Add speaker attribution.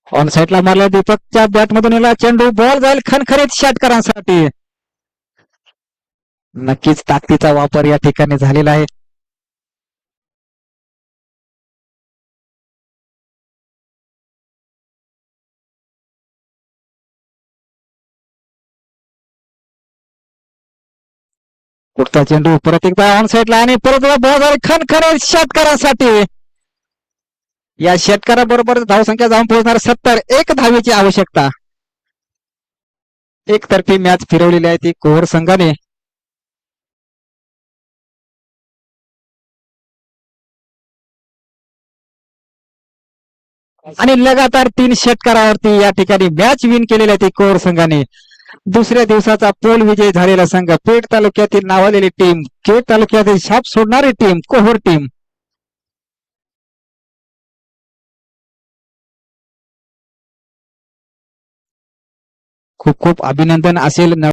Speaker 1: On साईडला मारला दीपकच्या bat मधून याला चेंडू बॉल जाईल खणखरीत षटकारांसाठी. नक्कीच ताकदीचा वापर या ठिकाणी झालेला आहे. पुढचा चेंडू परत एकदा ऑन साईडला आणि परत बॉल जाईल खणखरीत षटकारांसाठी. या षटकाराबरोबर धावसंख्या जाऊन पोहोचणार 70. एक धावेची आवश्यकता. एकतर्फी मॅच फिरवलेली आहे ती कोहर संघाने. आणि लगातार 3 षटकारावरती या ठिकाणी मॅच विन केलेली आहे ती कोहर संघाने. दुसऱ्या दिवसाचा पोल विजय झालेला संघ पेठ तालुक्यातील नावालेली टीम, पेठ तालुक्यातील छाप सोडणारी टीम कोहर टीम. खूप खूप अभिनंदन असेल